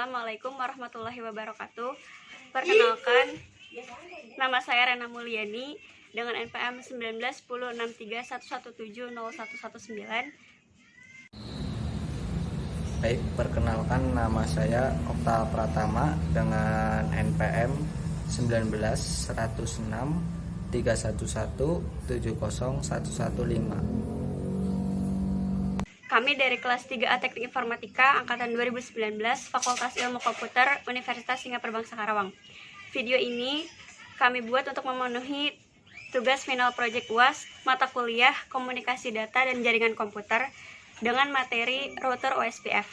Assalamualaikum warahmatullahi wabarakatuh. Perkenalkan, nama saya Rena Mulyani dengan NPM 19106311701119. Baik, perkenalkan nama saya Okta Pratama dengan NPM 19 31 311 70115. Kami dari kelas 3A Teknik Informatika Angkatan 2019 Fakultas Ilmu Komputer Universitas Singapura Bangsa Karawang. Video ini kami buat untuk memenuhi tugas final project UAS mata kuliah Komunikasi Data dan Jaringan Komputer dengan materi router OSPF.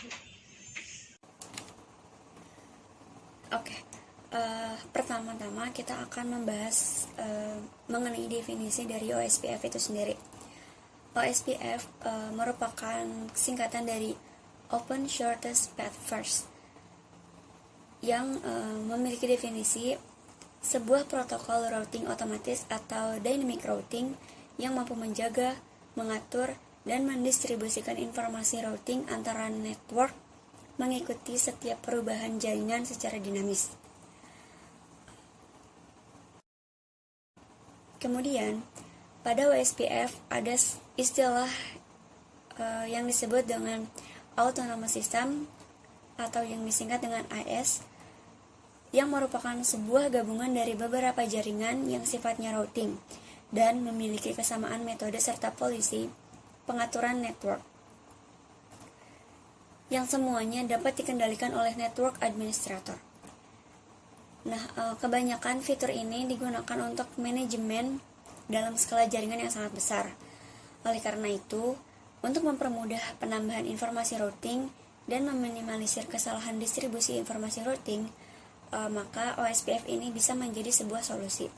Pertama-tama kita akan membahas mengenai definisi dari OSPF itu sendiri. OSPF merupakan singkatan dari Open Shortest Path First yang memiliki definisi sebuah protokol routing otomatis atau dynamic routing yang mampu menjaga, mengatur, dan mendistribusikan informasi routing antara network mengikuti setiap perubahan jaringan secara dinamis. Kemudian, pada OSPF ada istilah yang disebut dengan Autonomous System atau yang disingkat dengan AS, yang merupakan sebuah gabungan dari beberapa jaringan yang sifatnya routing dan memiliki kesamaan metode serta polisi pengaturan network, yang semuanya dapat dikendalikan oleh network administrator. Kebanyakan fitur ini digunakan untuk manajemen dalam skala jaringan yang sangat besar. Oleh karena itu, untuk mempermudah penambahan informasi routing dan meminimalisir kesalahan distribusi informasi routing, maka OSPF ini bisa menjadi sebuah solusi.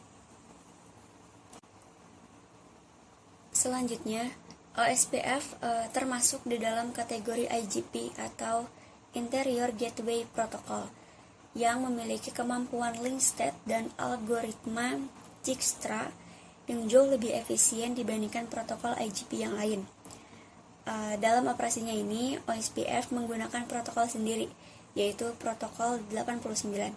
Selanjutnya, OSPF termasuk di dalam kategori IGP atau Interior Gateway Protocol yang memiliki kemampuan link state dan algoritma Dijkstra yang jauh lebih efisien dibandingkan protokol IGP yang lain. Dalam operasinya ini, OSPF menggunakan protokol sendiri, yaitu protokol 89.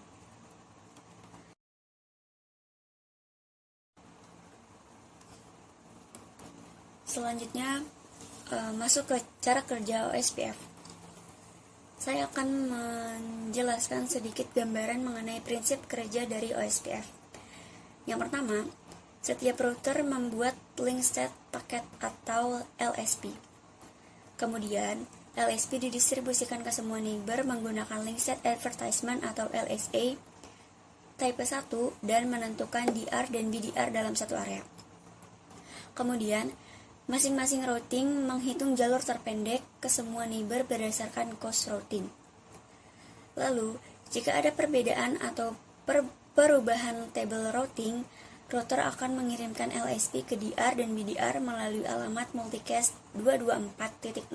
Selanjutnya, masuk ke cara kerja OSPF. Saya akan menjelaskan sedikit gambaran mengenai prinsip kerja dari OSPF. Yang pertama, setiap router membuat link state paket atau LSP. Kemudian, LSP didistribusikan ke semua neighbor menggunakan link state advertisement atau LSA type 1 dan menentukan DR dan BDR dalam satu area. Kemudian, masing-masing routing menghitung jalur terpendek ke semua neighbor berdasarkan cost routing. Lalu, jika ada perbedaan atau perubahan table routing, router akan mengirimkan LSP ke DR dan BDR melalui alamat multicast 224.0.0.6.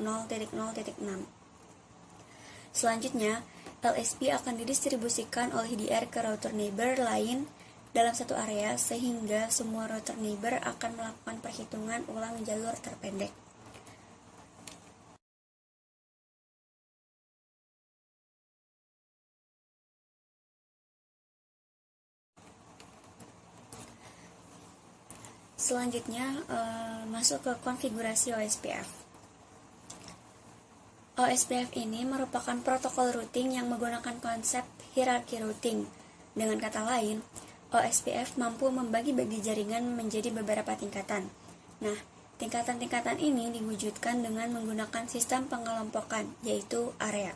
Selanjutnya, LSP akan didistribusikan oleh DR ke router neighbor lain dalam satu area sehingga semua router neighbor akan melakukan perhitungan ulang jalur terpendek. Selanjutnya, masuk ke konfigurasi OSPF. OSPF ini merupakan protokol routing yang menggunakan konsep hierarki routing. Dengan kata lain, OSPF mampu membagi-bagi jaringan menjadi beberapa tingkatan. Tingkatan-tingkatan ini diwujudkan dengan menggunakan sistem pengelompokan, yaitu area.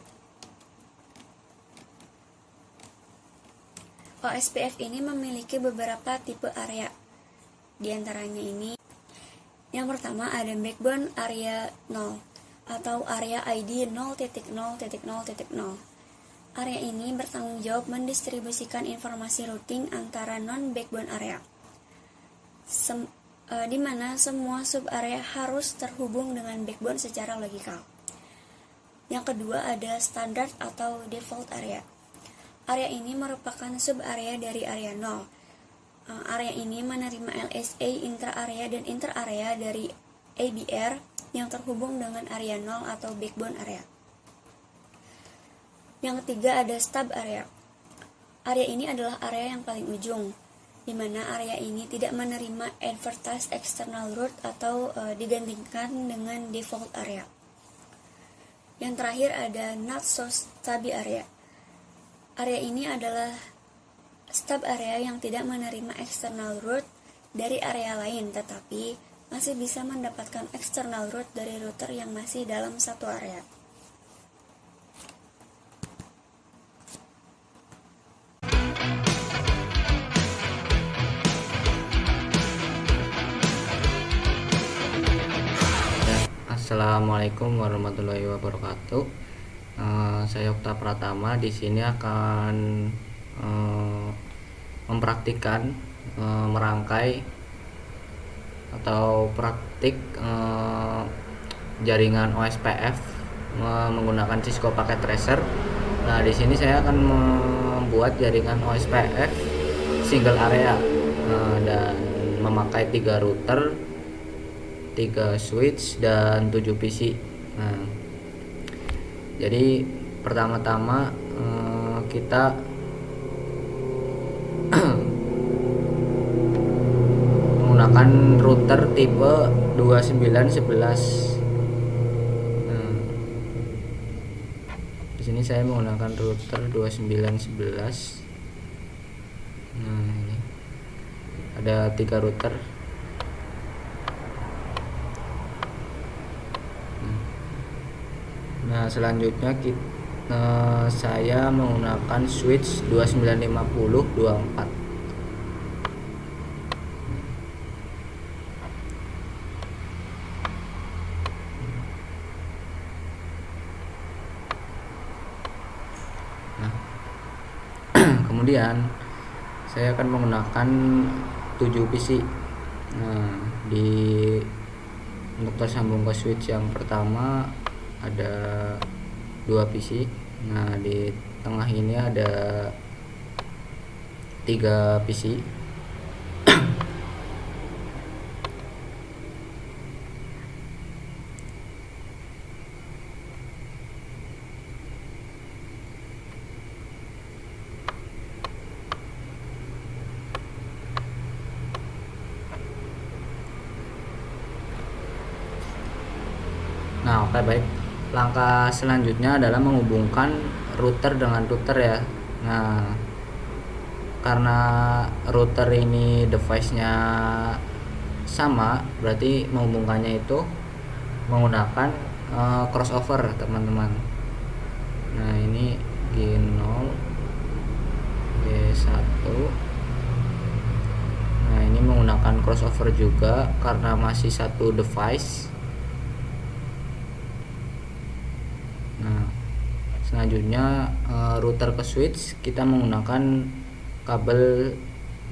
OSPF ini memiliki beberapa tipe area. Di antaranya ini, yang pertama ada backbone area 0 atau area ID 0.0.0.0. Area ini bertanggung jawab mendistribusikan informasi routing antara non-backbone area, di mana semua sub-area harus terhubung dengan backbone secara logikal. Yang kedua ada standard atau default area. Area ini merupakan sub-area dari area 0. Area ini menerima LSA intra-area dan inter-area dari ABR yang terhubung dengan area 0 atau backbone area. Yang ketiga ada stub area. Area ini adalah area yang paling ujung, di mana area ini tidak menerima advertised external route atau digantikan dengan default area. Yang terakhir ada not so stubby area. Area ini adalah stub area yang tidak menerima external route dari area lain, tetapi masih bisa mendapatkan external route dari router yang masih dalam satu area. Assalamualaikum warahmatullahi wabarakatuh. Saya Okta Pratama di sini akan mempraktikkan merangkai atau praktik jaringan OSPF menggunakan Cisco Packet Tracer. Nah, di sini saya akan membuat jaringan OSPF single area dan memakai 3 router, 3 switch dan 7 PC. Nah, jadi pertama-tama kita menggunakan router tipe 2911. Nah, di sini saya menggunakan router 2911. Nah, ini ada 3 router. Nah, selanjutnya saya menggunakan switch 2950-24. Nah, kemudian saya akan menggunakan 7 PC. Nah, untuk tersambung ke switch yang pertama ada 2 PC. Nah, di tengah ini ada 3 PC. Nah, oke, baik. Langkah selanjutnya adalah menghubungkan router dengan router ya. Nah, karena router ini device-nya sama, berarti menghubungkannya itu menggunakan crossover, teman-teman. Nah, ini G0, G1. Nah, ini menggunakan crossover juga karena masih satu device. Nah, selanjutnya router ke switch kita menggunakan kabel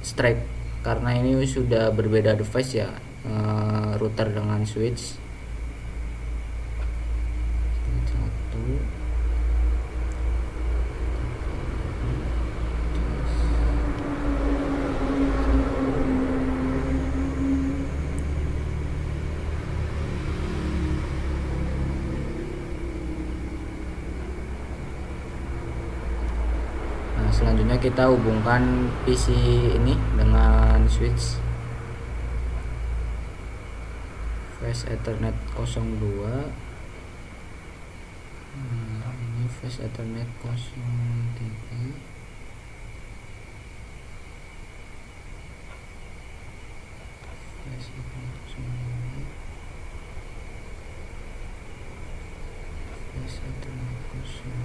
straight karena ini sudah berbeda device ya, router dengan switch. Selanjutnya kita hubungkan PC ini dengan switch Fast Ethernet 02. Nah, ini Fast Ethernet 03. Fast Ethernet 02. Fast Ethernet 02.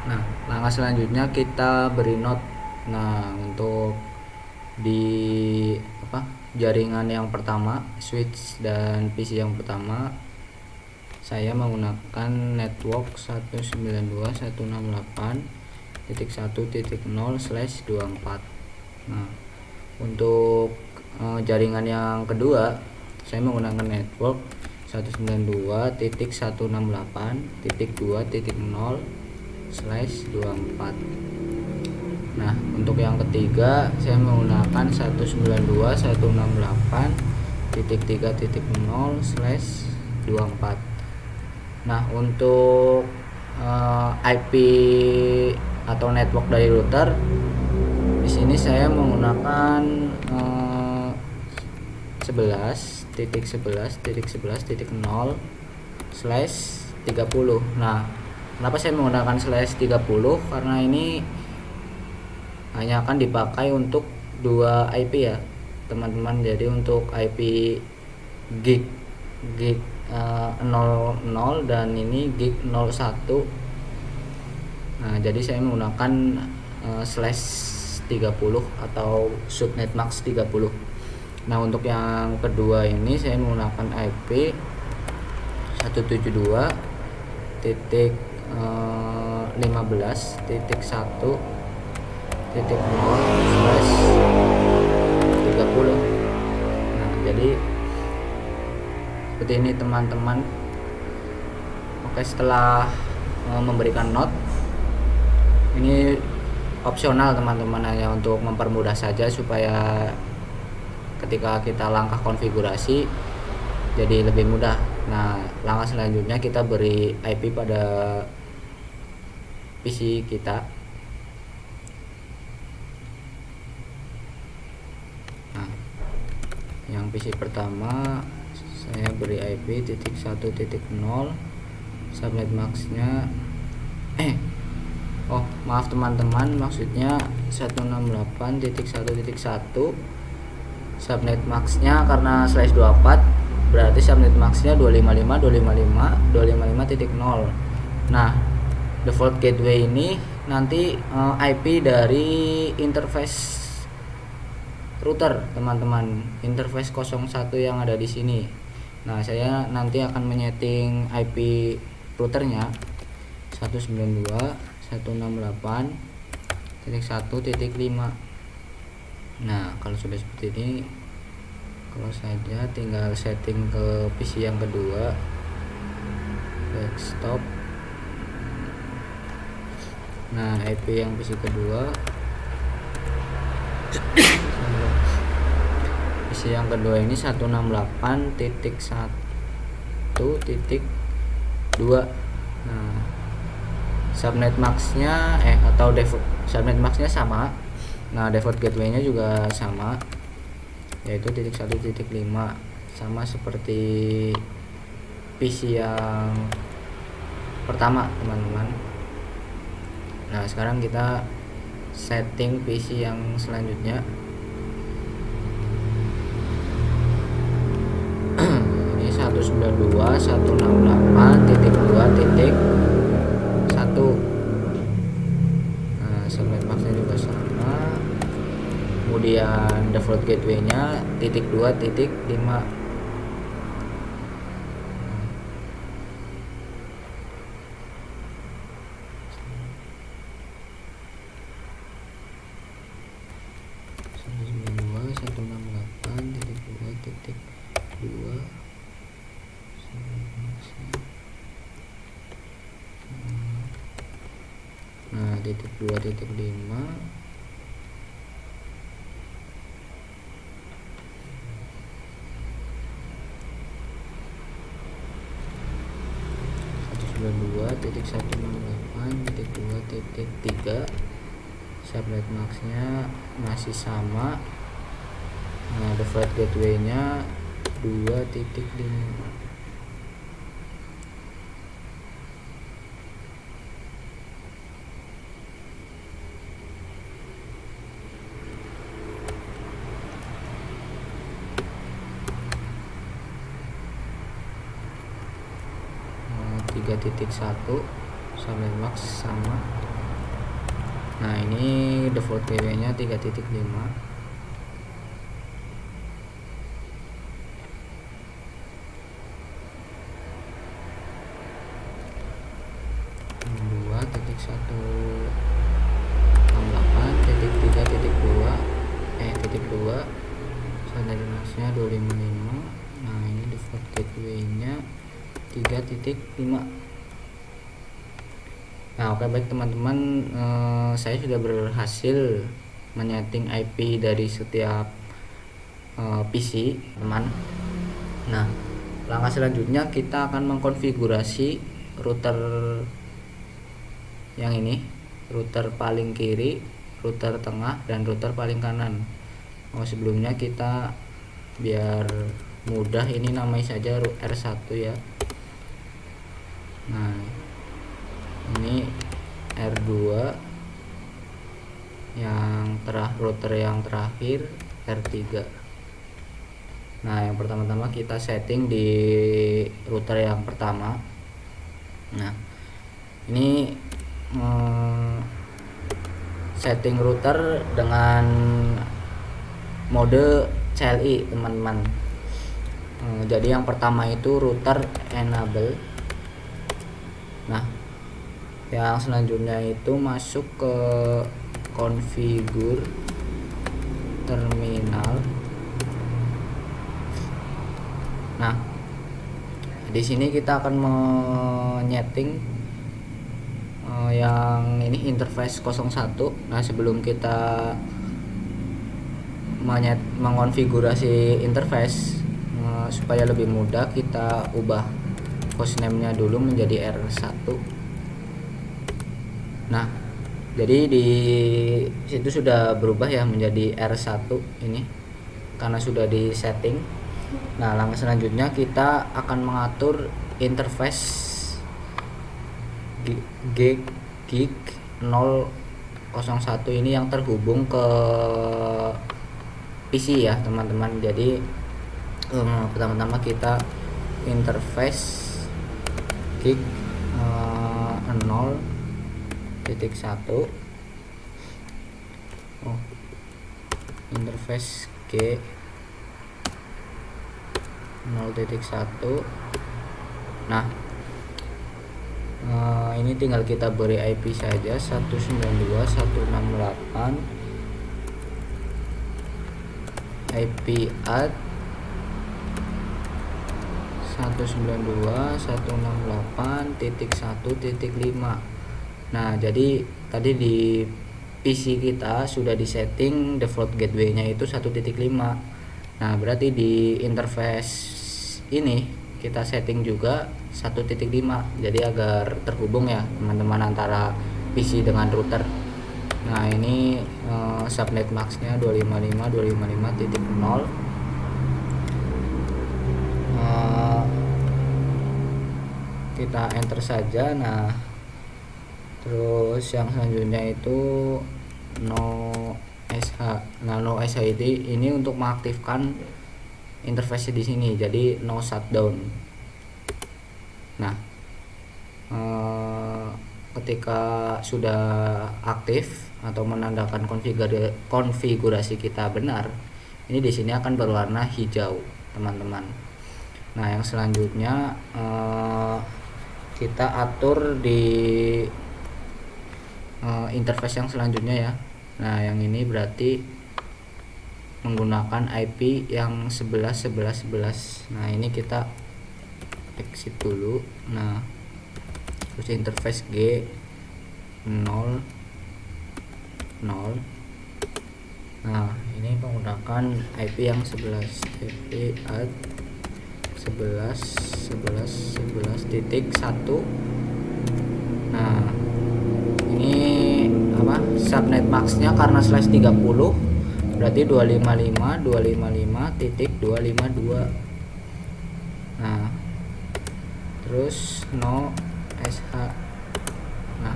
Nah, langkah selanjutnya kita beri note. Nah, untuk di jaringan yang pertama, switch dan PC yang pertama, saya menggunakan network 192.168.1.0/24. Nah, Untuk jaringan yang kedua saya menggunakan network 192.168.2.0/24. Nah, untuk yang ketiga saya menggunakan 192.168.3.0/24. Nah, untuk IP atau network dari router di sini saya menggunakan 11.11.11.0/30. Nah, kenapa saya menggunakan /30? Karena ini hanya akan dipakai untuk 2 IP ya teman-teman. Jadi untuk IP gig 00 dan ini gig 01. Nah, jadi saya menggunakan /30 atau subnet max 30. Nah, untuk yang kedua ini saya menggunakan IP 172.15.1.0/30. Nah, jadi seperti ini teman-teman. Oke, setelah memberikan note, ini opsional teman-teman, hanya untuk mempermudah saja supaya ketika kita langkah konfigurasi jadi lebih mudah. Nah, langkah selanjutnya kita beri IP pada PC kita. Nah, yang PC pertama saya beri IP 1.0, subnet maxnya oh maaf teman-teman, maksudnya 168.1.1. subnet maxnya karena /24 berarti subnet maxnya 255.255.255.0. Nah, default gateway ini nanti IP dari interface router teman-teman, interface 01 yang ada di sini. Nah, saya nanti akan menyeting IP routernya 192.168.1.5. Nah, kalau sudah seperti ini, kalau saja tinggal setting ke PC yang kedua, backstop. Nah, IP yang PC kedua, PC yang kedua ini 168.1.2. Nah, subnet maxnya atau default subnet maxnya sama. Nah, default gateway-nya juga sama, yaitu 1.5, sama seperti PC yang pertama teman-teman. Nah, sekarang kita setting PC yang selanjutnya. Ini 192.168.2.1. Nah, subnet maxnya juga sama. Kemudian default gateway-nya 2.5. Nah, 2.5. Subnet maxnya masih sama. Nah, default gateway-nya 2.5. Nah, 3.1 subnet max sama. Nah, ini default gateway-nya 3.5. titik 2 busnya 255. Nah ini default gateway nya 3.5. Nah oke, baik teman-teman, saya sudah berhasil menyeting IP dari setiap PC teman. Nah langkah selanjutnya kita akan mengkonfigurasi router yang ini, router paling kiri, router tengah, dan router paling kanan. Sebelumnya kita biar mudah, ini namanya saja R1 ya. Nah ini R2, yang router yang terakhir R3. Nah yang pertama-tama kita setting di router yang pertama. Nah ini setting router dengan mode CLI teman-teman. Jadi yang pertama itu router enable. Nah yang selanjutnya itu masuk ke configure terminal. Nah di sini kita akan menyeting yang ini interface 01. Nah sebelum kita mengonfigurasi interface, supaya lebih mudah, kita ubah hostname nya dulu menjadi R1. Nah jadi di situ sudah berubah ya menjadi R1 ini karena sudah di setting. Nah langkah selanjutnya kita akan mengatur interface gig 001 ini yang terhubung ke PC ya teman-teman. Jadi pertama-tama kita interface gig 0.1. Interface G 0.1. Nah ini tinggal kita beri IP saja 192.168 IP add 192.168.1.5. Nah jadi tadi di PC kita sudah disetting default gateway-nya itu 1.5. Nah berarti di interface ini kita setting juga 1.5, jadi agar terhubung ya teman-teman antara PC dengan router. Nah ini subnet max-nya 255.255.0. Kita enter saja. Nah terus yang selanjutnya itu no SH. Nah no SH ini untuk mengaktifkan interface di sini, jadi no shutdown. Nah ketika sudah aktif atau menandakan konfigurasi kita benar, ini di sini akan berwarna hijau teman-teman. Nah yang selanjutnya kita atur di interface yang selanjutnya ya. Nah yang ini berarti menggunakan IP yang 11.11.11. Nah ini kita exit dulu. Nah terus interface G 0.0. Nah ini menggunakan IP yang 11, IP add 11.11.11.1. Nah ini apa, subnet max-nya karena /30 berarti 255.255.252. Nah terus no SH. Nah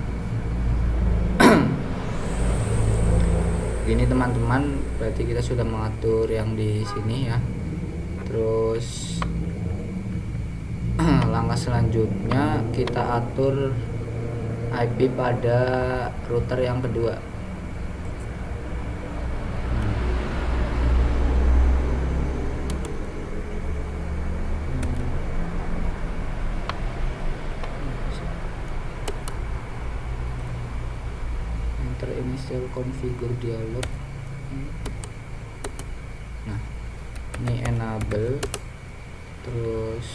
ini teman-teman, berarti kita sudah mengatur yang di sini ya. Terus langkah selanjutnya kita atur IP pada router yang kedua. Enter initial configure dialog. Nah ini enable, terus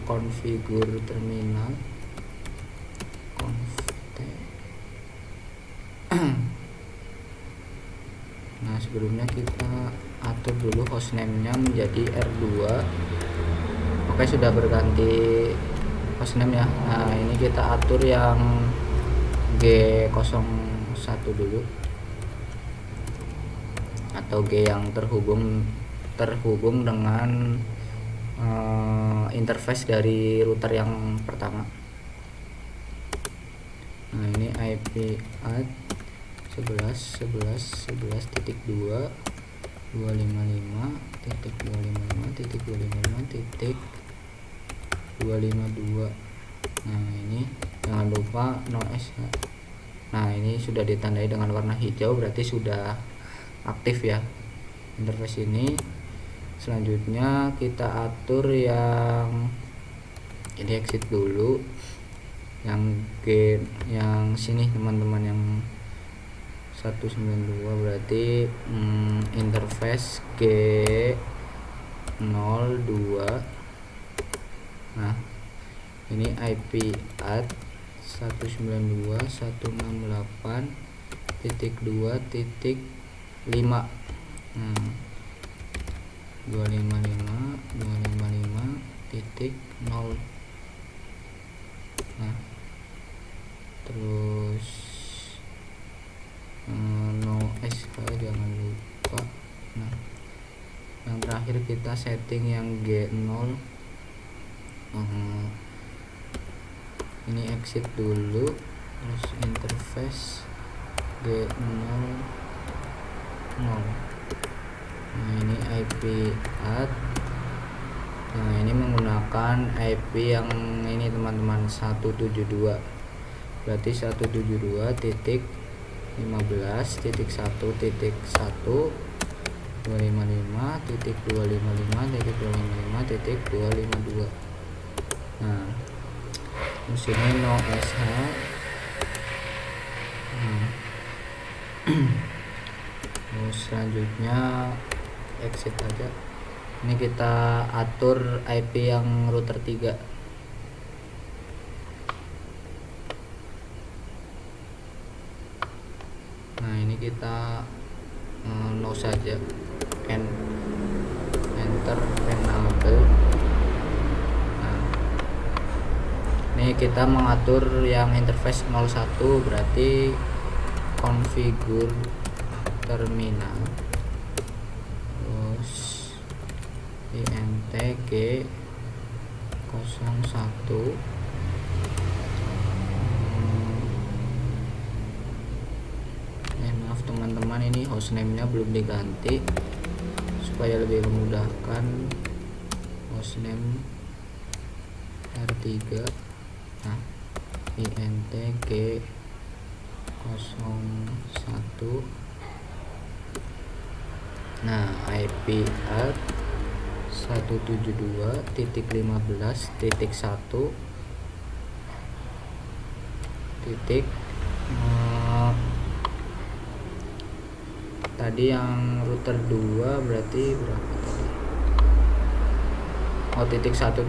configure terminal, nah sebelumnya kita atur dulu hostname-nya menjadi R2. Oke, sudah berganti hostname ya. Nah ini kita atur yang G01 dulu, atau G yang terhubung dengan interface dari router yang pertama. Nah ini IP add 11.11.255.255.255.252. Nah ini jangan lupa no SH. Nah ini sudah ditandai dengan warna hijau, berarti sudah aktif ya interface ini. Selanjutnya kita atur yang ini, exit dulu yang G yang sini teman-teman, yang 192, berarti interface G02. Nah ini IP add 192.168.2.5. 255.255.0. Nah terus no SH jangan lupa. Nah yang terakhir kita setting yang G0. Ini exit dulu, terus interface G00. Nah ini IP add. Nah ini menggunakan IP yang ini teman-teman, 172, berarti 172.1.1.255.255.255.252. Nah terus ini no SH. Terus selanjutnya exit aja. Ini kita atur IP yang router 3. Nah ini kita no saja, enter enable. Nah ini kita mengatur yang interface 01, berarti configure terminal, terus int G01. Maaf teman-teman, ini hostname-nya belum diganti, supaya lebih memudahkan. Hostname R3. Nah int G01. Nah IP add 172.15.1 tadi yang router 2 berarti berapa tadi? Oh, titik 1.1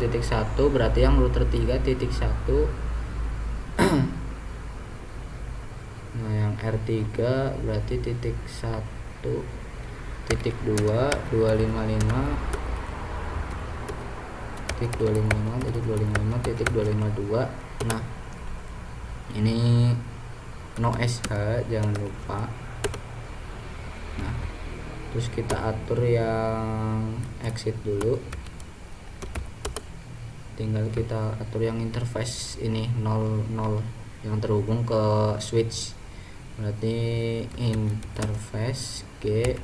berarti yang router 3.1. Nah yang R3 berarti titik 1 titik 2 255.255.252. Nah ini no SH jangan lupa. Nah terus kita atur yang exit dulu, tinggal kita atur yang interface ini 00 yang terhubung ke switch, berarti interface G00.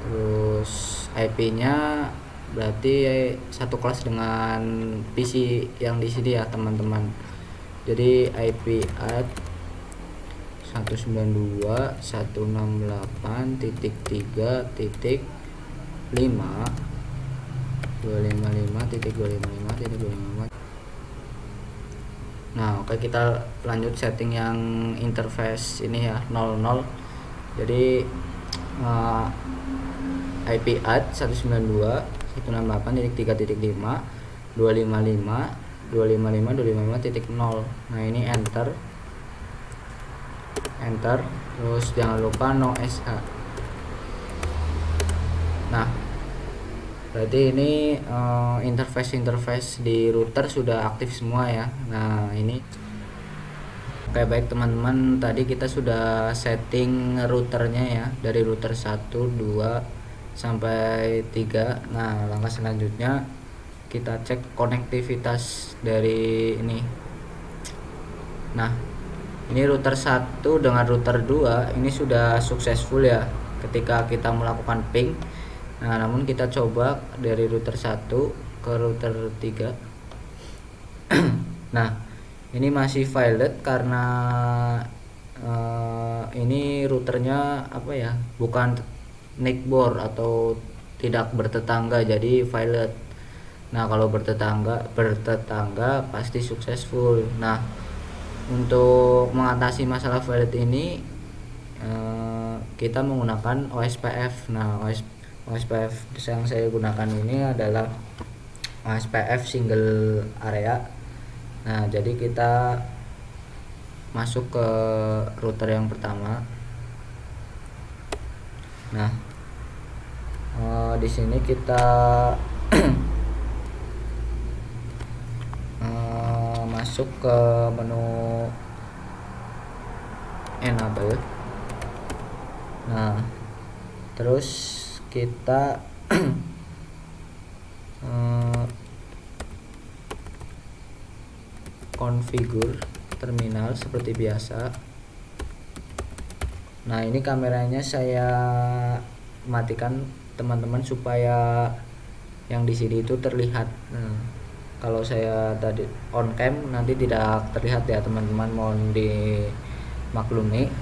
Terus IP nya berarti satu kelas dengan PC yang di sini ya teman-teman. Jadi IP add 192.168.3.5 255.255.255. Nah, oke, kita lanjut setting yang interface ini ya, 00. Jadi IP add 192.168.3.5 255.255.255.0. Nah, ini enter, terus jangan lupa no SH. Nah, berarti ini interface di router sudah aktif semua ya. Nah, ini oke, baik teman-teman, tadi kita sudah setting routernya ya, dari router 1, 2 sampai 3. Nah, langkah selanjutnya kita cek konektivitas dari ini. Nah, ini router 1 dengan router 2 ini sudah successful ya ketika kita melakukan ping. Nah, namun kita coba dari router 1 ke router 3. Nah, ini masih violet karena ini routernya apa ya, bukan neckbore atau tidak bertetangga, jadi violet. Nah, kalau bertetangga pasti successful. Nah, untuk mengatasi masalah violet ini kita menggunakan OSPF. Nah, OSPF yang saya gunakan ini adalah OSPF single area. Nah, jadi kita masuk ke router yang pertama. Nah, di sini kita masuk ke menu enable. Nah, terus kita configure terminal seperti biasa. Nah, ini kameranya saya matikan teman-teman supaya yang di sini itu terlihat. Nah, kalau saya tadi on cam nanti tidak terlihat ya teman-teman, mohon dimaklumi.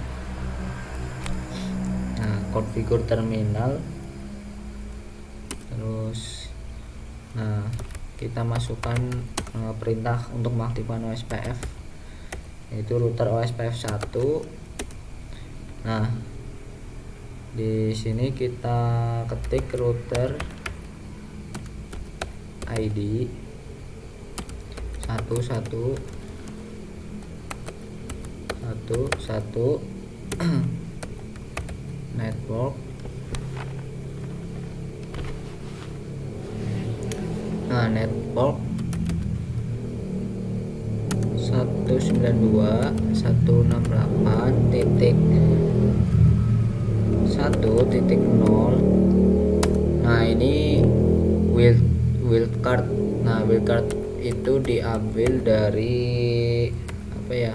Nah, configure terminal, terus nah kita masukkan perintah untuk mengaktifkan OSPF, yaitu router OSPF 1. Nah, di sini kita ketik router ID 1111 network. Nah, network 192.168.1.0. Nah, ini wildcard. Nah, wildcard itu diambil dari apa ya,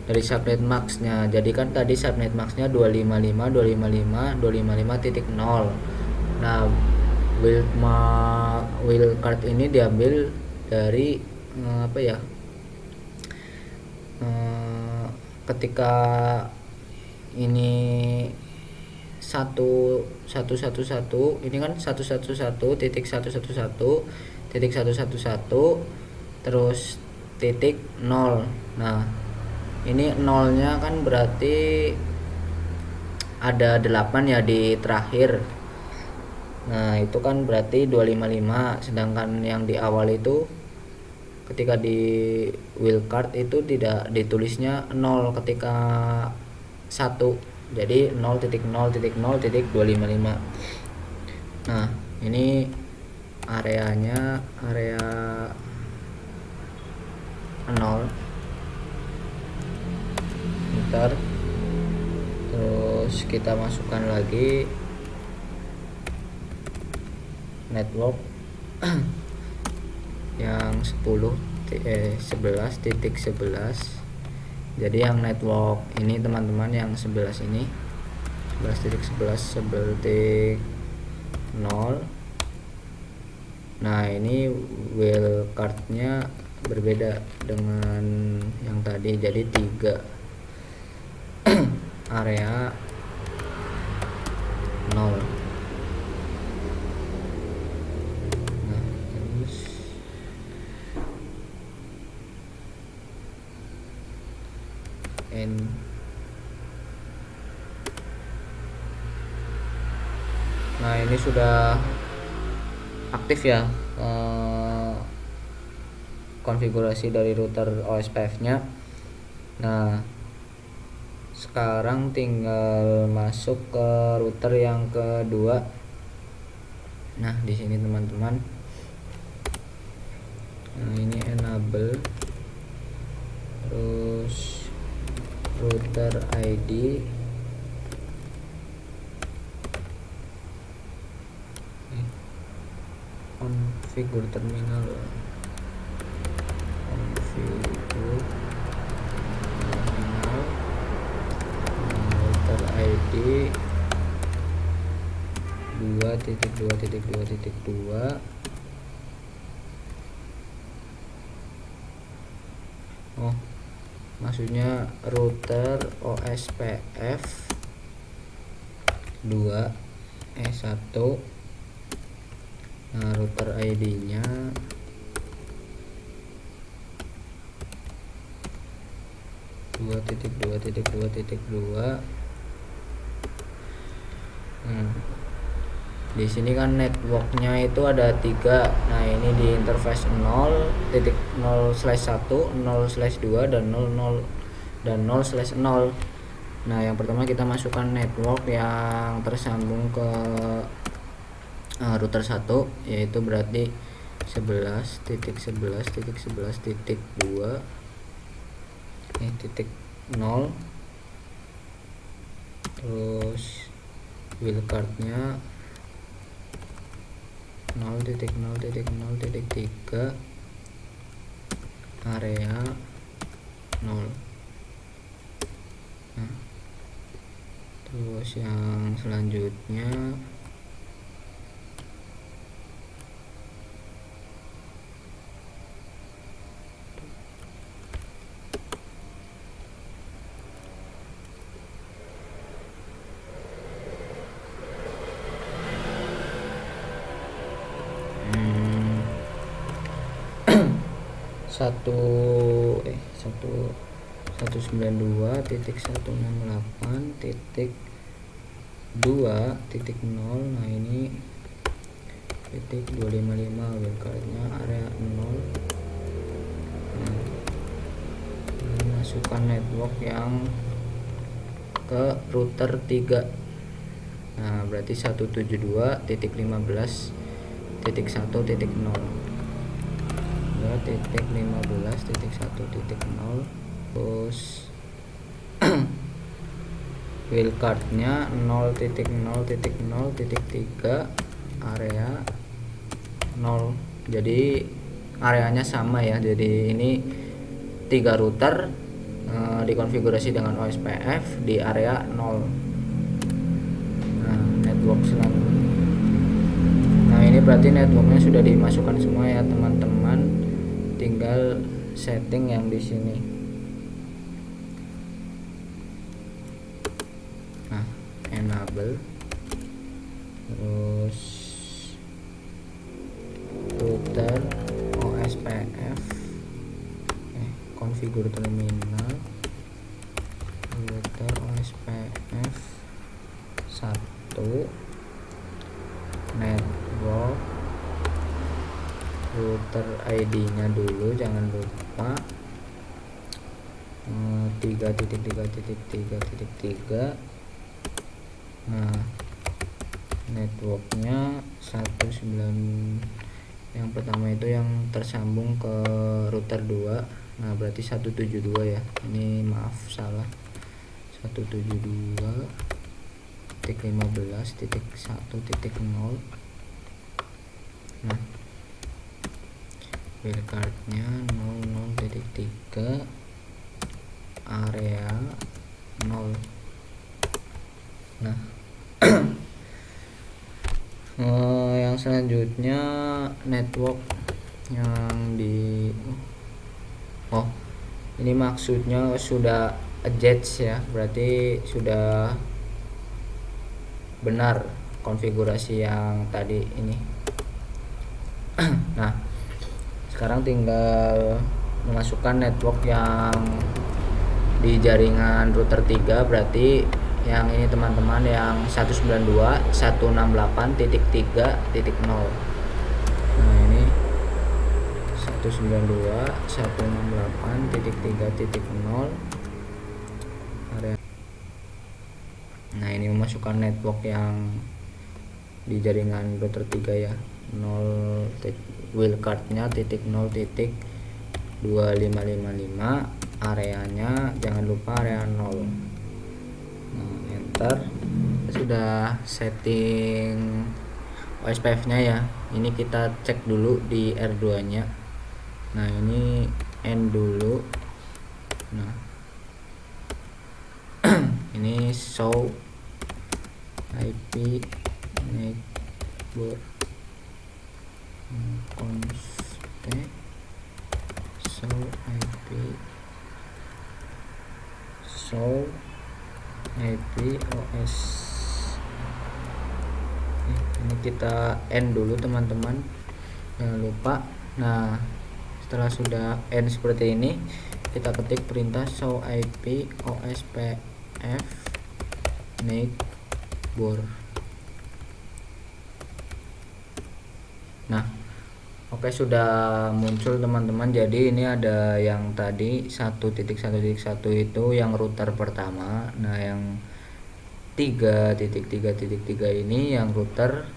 dari subnet max-nya. Jadi kan tadi subnet max-nya 255.255.255.0. Nah, wildcard ini diambil dari apa ya, ketika ini 1.1.1.1 ini kan 1.1.1.1.1.1.1 terus titik 0. Nah, ini nolnya kan berarti ada 8 ya di terakhir. Nah, itu kan berarti 255, sedangkan yang di awal itu ketika di wildcard itu tidak ditulisnya 0 ketika 1, jadi 0.0.0.255. Nah, ini areanya area 0 meter. Terus kita masukkan lagi network yang 11.11. Jadi yang network ini teman-teman yang 11 ini 11.11.0. Nah, ini wildcardnya berbeda dengan yang tadi, jadi 3 area 0. Nah, terus Nah, ini sudah aktif ya konfigurasi dari router OSPF nya. Nah, sekarang tinggal masuk ke router yang kedua. Nah, di sini teman-teman, nah ini enable, terus router ID, configure terminal, configure terminal, router ID 2.2.2.2. Oh, maksudnya router OSPF 2E1. Nah, router ID-nya 2.2.2.2. Di sini kan networknya itu ada 3. Nah, ini di interface 0.0/1, 0/2, dan 00 dan 0/0. Nah, yang pertama kita masukkan network yang tersambung ke router 1, yaitu berarti 11.11.11.2 ini titik 0. Terus wildcardnya 0.0.0.3, area 0. Nah, terus yang selanjutnya satu 192.168.2.0. Nah, ini titik 255, wildcardnya area 0. Nah, ini masukkan network yang ke router 3. Nah, berarti 172.15.1.0 titik 15.1.0. terus wildcardnya 0.0.0.3, area 0. Jadi areanya sama ya. Jadi ini 3 router dikonfigurasi dengan OSPF di area 0. Nah, network selanjutnya. Nah, ini berarti networknya sudah dimasukkan semua ya teman-teman. Tinggal setting yang di sini. Nah, enable, terus router OSPF, configure terminal, router OSPF 1, network, router ID-nya dulu jangan lupa 3.3.3.3. Nah, networknya 19, yang pertama itu yang tersambung ke router 2. Nah, berarti 172 ya. Ini maaf salah. 172.15.1.0. Nah, wildcardnya 00.3, area 0. Nah, yang selanjutnya network yang di ini maksudnya sudah adjust ya, berarti sudah benar konfigurasi yang tadi ini. Nah, sekarang tinggal memasukkan network yang di jaringan router 3, berarti yang ini teman-teman yang 192.168.3.0. Nah ini 192.168.3.0 area. Nah ini memasukkan network yang di jaringan router 3 ya, 0 wildcardnya .0.2555, areanya jangan lupa area 0. Nah enter. Sudah setting OSPF nya ya, ini kita cek dulu di R2 nya. Nah ini N dulu. Nah ini show IP network constant show IP OS. Ini kita end dulu teman-teman, jangan lupa. Nah setelah sudah end seperti ini, kita ketik perintah show IP OSPF neighbor. Nah oke, sudah muncul teman-teman. Jadi ini ada yang tadi 1.1.1 itu yang router pertama. Nah yang 3.3.3 ini yang router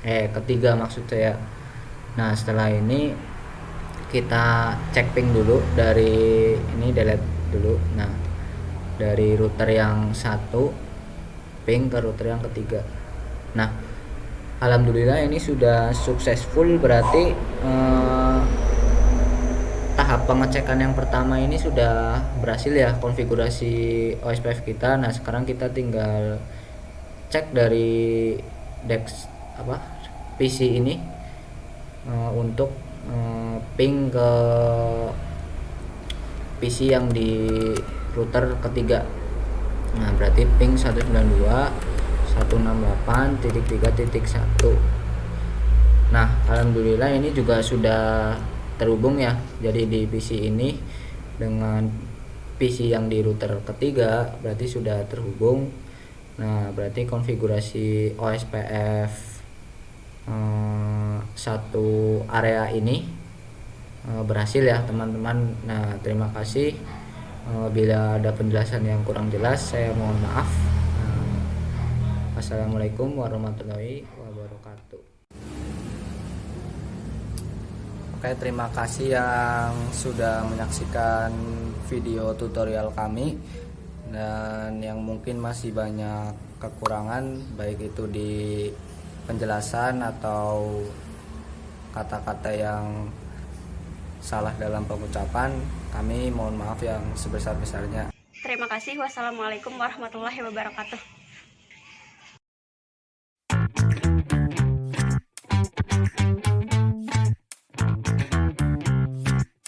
ketiga maksud saya. Nah setelah ini kita cek ping dulu dari ini, delete dulu. Nah dari router yang satu ping ke router yang ketiga. Nah alhamdulillah ini sudah successful, berarti tahap pengecekan yang pertama ini sudah berhasil ya, konfigurasi OSPF kita. Nah sekarang kita tinggal cek dari PC ini untuk ping ke PC yang di router ketiga. Nah berarti ping 192.168.3.1. Nah alhamdulillah ini juga sudah terhubung ya. Jadi di PC ini dengan PC yang di router ketiga berarti sudah terhubung. Nah berarti konfigurasi OSPF satu area ini berhasil ya teman-teman. Nah terima kasih. Bila ada penjelasan yang kurang jelas, saya mohon maaf. Assalamualaikum warahmatullahi wabarakatuh. Oke, terima kasih yang sudah menyaksikan video tutorial kami, dan yang mungkin masih banyak kekurangan baik itu di penjelasan atau kata-kata yang salah dalam pengucapan, kami mohon maaf yang sebesar-besarnya. Terima kasih. Wassalamualaikum warahmatullahi wabarakatuh.